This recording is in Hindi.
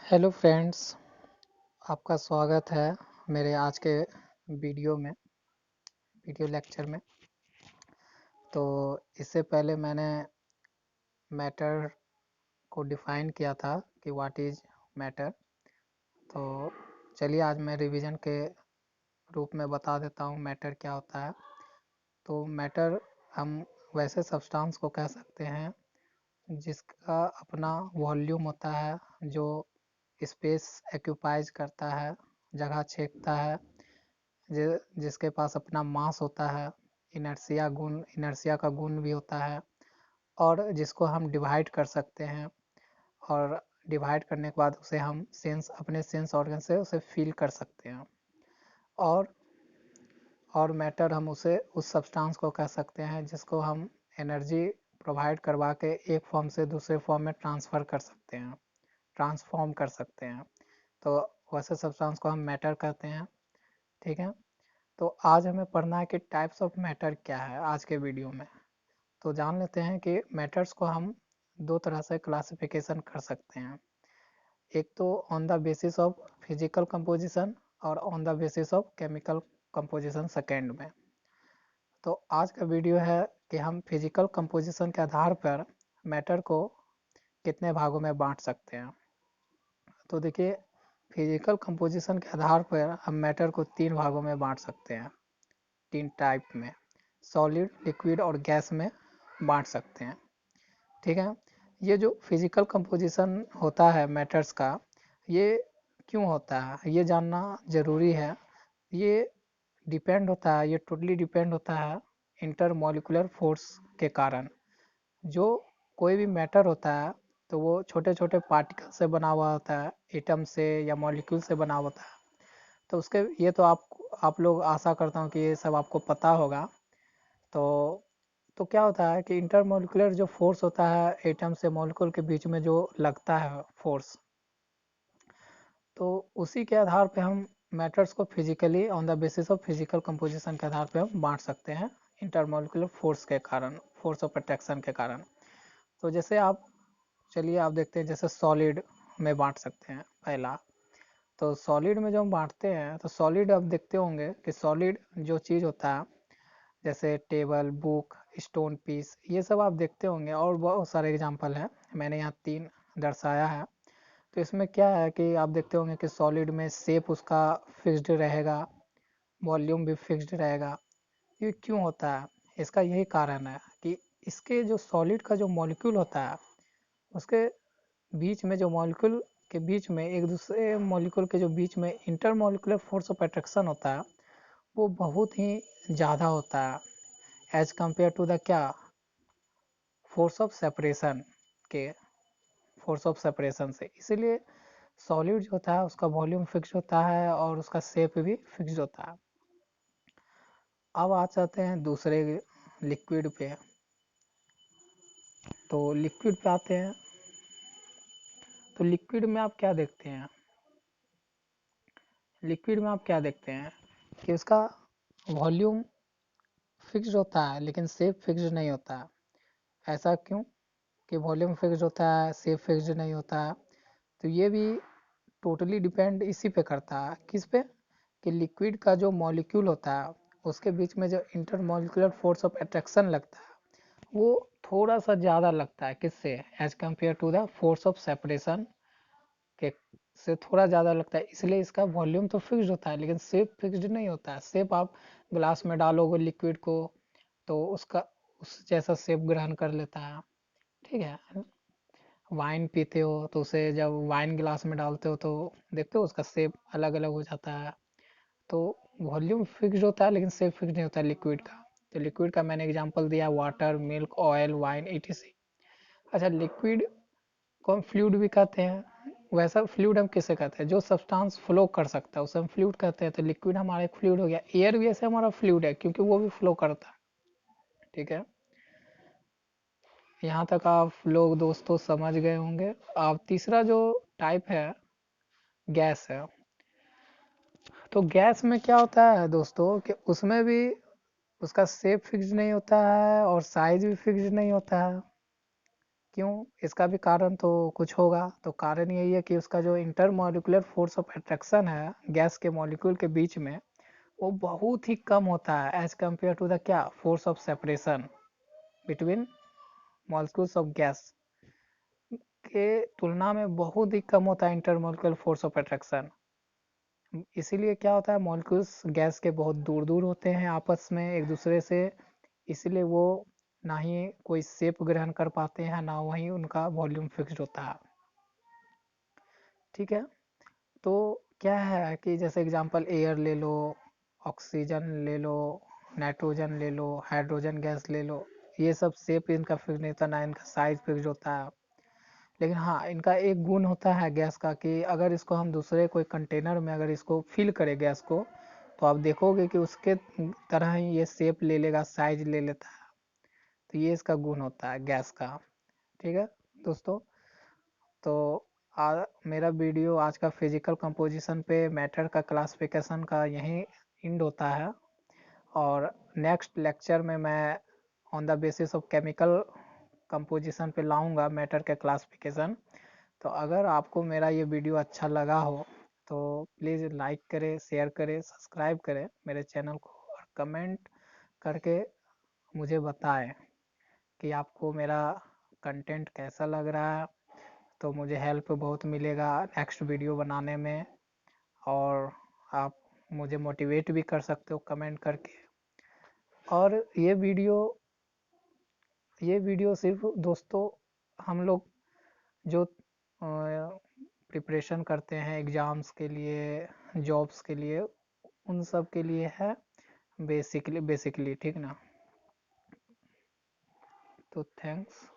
हेलो फ्रेंड्स, आपका स्वागत है मेरे आज के वीडियो लेक्चर में। तो इससे पहले मैंने मैटर को डिफ़ाइन किया था कि व्हाट इज़ मैटर। तो चलिए आज मैं रिवीजन के रूप में बता देता हूँ मैटर क्या होता है। तो मैटर हम वैसे सब्सटेंस को कह सकते हैं जिसका अपना वॉल्यूम होता है, जो स्पेस एक्यूपाइज करता है, जगह छेदता है, जिसके पास अपना मास होता है, इनर्शिया का गुण भी होता है, और जिसको हम डिवाइड कर सकते हैं, और डिवाइड करने के बाद उसे हम अपने सेंस ऑर्गन से उसे फील कर सकते हैं। और मैटर हम उस सब्सटेंस को कह सकते हैं जिसको हम एनर्जी प्रोवाइड करवा के एक फॉर्म से दूसरे फॉर्म में ट्रांसफॉर्म कर सकते हैं। तो वैसे सब्सटेंस को हम मैटर कहते हैं। ठीक है, तो आज हमें पढ़ना है कि टाइप्स ऑफ मैटर क्या है आज के वीडियो में। तो जान लेते हैं कि मैटर्स को हम दो तरह से क्लासिफिकेशन कर सकते हैं। एक तो on the basis of physical composition और on the basis of chemical composition second में। तो आज का वीडियो है कि हम फिजिकल कंपोजिशन के आधार पर मैटर को कितने भागों में बांट सकते हैं। तो देखिए, फिजिकल कंपोजिशन के आधार पर हम मैटर को तीन भागों में बांट सकते हैं, तीन टाइप में, सॉलिड, लिक्विड और गैस में बांट सकते हैं। ठीक है, ये जो फिजिकल कंपोजिशन होता है मैटर्स का, ये क्यों होता है ये जानना ज़रूरी है। ये डिपेंड होता है, ये टोटली डिपेंड होता है इंटरमॉलिक्यूलर फोर्स के कारण। जो कोई भी मैटर होता है तो वो छोटे छोटे पार्टिकल से बना हुआ होता है, एटम से या मॉलिक्यूल से बना होता है। तो उसके ये तो आप लोग आशा करता हूँ कि ये सब आपको पता होगा। तो क्या होता है कि इंटरमोलिकुलर जो फोर्स होता है एटम से मॉलिक्यूल के बीच में जो लगता है फोर्स, तो उसी के आधार पे हम मैटर्स को physically on the basis of physical composition के आधार पे हम बांट सकते हैं, इंटरमोलिकुलर फोर्स के कारण, फोर्स ऑफ अट्रैक्शन के कारण। तो जैसे चलिए आप देखते हैं, जैसे सॉलिड में बांट सकते हैं पहला। तो सॉलिड में जो हम बांटते हैं, तो सॉलिड आप देखते होंगे कि सॉलिड जो चीज़ होता है, जैसे टेबल, बुक, स्टोन पीस, ये सब आप देखते होंगे, और बहुत सारे एग्जांपल हैं, मैंने यहाँ तीन दर्शाया है। तो इसमें क्या है कि आप देखते होंगे कि सॉलिड में शेप उसका फिक्स्ड रहेगा, वॉल्यूम भी फिक्स्ड रहेगा। ये क्यों होता है? इसका यही कारण है कि इसके जो सॉलिड का जो मॉलिक्यूल होता है, उसके बीच में जो मॉलिक्यूल के बीच में एक दूसरे मॉलिक्यूल के जो बीच में इंटरमॉलिक्यूलर फोर्स ऑफ अट्रैक्शन होता है, वो बहुत ही ज़्यादा होता है एज कम्पेयर टू द क्या, फोर्स ऑफ सेपरेशन के, फोर्स ऑफ सेपरेशन से। इसीलिए सॉलिड जो होता है उसका वॉल्यूम फिक्स होता है और उसका शेप भी फिक्स होता है। अब आ जाते हैं दूसरे लिक्विड पे। तो लिक्विड पे आते हैं, तो लिक्विड में आप क्या देखते हैं, लिक्विड में आप क्या देखते हैं कि उसका वॉल्यूम फिक्स होता है लेकिन शेप फिक्स नहीं होता है। ऐसा क्यों कि वॉल्यूम फिक्स होता है, शेप फिक्स नहीं होता है? तो ये भी टोटली डिपेंड इसी पे करता है, किस पे, कि लिक्विड का जो मॉलिक्यूल होता है उसके बीच में जो intermolecular force of attraction लगता है, वो थोड़ा सा ज़्यादा लगता है, किससे, as compare to the force of separation के से थोड़ा ज़्यादा लगता है। इसलिए इसका वॉल्यूम तो फिक्स्ड होता है लेकिन शेप फिक्स्ड नहीं होता है। शेप आप ग्लास में डालोगे लिक्विड को तो उसका उस जैसा शेप ग्रहण कर लेता है। ठीक है, वाइन पीते हो तो उसे जब वाइन गिलास में डालते हो तो देखते हो उसका शेप अलग अलग हो जाता है। तो वॉल्यूम फिक्स्ड होता है लेकिन शेप फिक्स नहीं होता है लिक्विड का। तो लिक्विड का मैंने एग्जांपल दिया, water, milk, oil, wine, etc। अच्छा, लिक्विड को हम फ्लूइड भी कहते हैं। वैसा फ्लूइड हम किसे कहते हैं, जो सब्सटेंस फ्लो कर सकता है उसे हम फ्लूइड कहते हैं। तो लिक्विड हमारा एक फ्लूइड हो गया। एयर भी ऐसे हमारा फ्लूइड है क्योंकि वो भी फ्लो करता है। ठीक है, यहाँ तक आप लोग दोस्तों समझ गए होंगे। अब तीसरा जो टाइप है, गैस है। तो गैस में क्या होता है दोस्तों कि उसमें भी उसका शेप फिक्स नहीं होता है और साइज भी फिक्स नहीं होता है। क्यों? इसका भी कारण तो कुछ होगा। तो कारण यही है कि उसका जो intermolecular force of attraction है गैस के मॉलिक्यूल के बीच में, वो बहुत ही कम होता है एज कम्पेयर टू द क्या, force of separation between molecules of gas के तुलना में बहुत ही कम होता है inter molecular force of attraction. इसीलिए क्या होता है, मॉलिक्यूल्स गैस के बहुत दूर दूर होते हैं आपस में एक दूसरे से, इसलिए वो ना ही कोई शेप ग्रहण कर पाते हैं, ना वहीं उनका वॉल्यूम फिक्स्ड होता है। ठीक है, तो क्या है कि जैसे एग्जांपल एयर ले लो, ऑक्सीजन ले लो, नाइट्रोजन ले लो, हाइड्रोजन गैस ले लो, ये सब शेप इनका फिक्स नहीं होता, ना इनका साइज फिक्स होता है। लेकिन हाँ, इनका एक गुण होता है गैस का कि अगर इसको हम दूसरे कोई कंटेनर में अगर इसको फिल करें गैस को, तो आप देखोगे कि उसके तरह ही ये शेप ले लेगा, साइज ले लेता है। तो ये इसका गुण होता है गैस का। ठीक है दोस्तों, तो मेरा वीडियो आज का फिजिकल कंपोजिशन पे मैटर का क्लासिफिकेशन का यहीं एंड होता है। और नेक्स्ट लेक्चर में मैं on the basis of chemical composition पे लाऊंगा मैटर का क्लासिफिकेशन। तो अगर आपको मेरा ये वीडियो अच्छा लगा हो तो प्लीज़ लाइक करें, शेयर करें, सब्सक्राइब करें मेरे चैनल को, और कमेंट करके मुझे बताएं कि आपको मेरा कंटेंट कैसा लग रहा है। तो मुझे हेल्प बहुत मिलेगा नेक्स्ट वीडियो बनाने में, और आप मुझे मोटिवेट भी कर सकते हो कमेंट करके। और ये वीडियो सिर्फ दोस्तों हम लोग जो प्रिपरेशन करते हैं एग्ज़ाम्स के लिए, जॉब्स के लिए, उन सब के लिए है बेसिकली, ठीक ना। तो थैंक्स।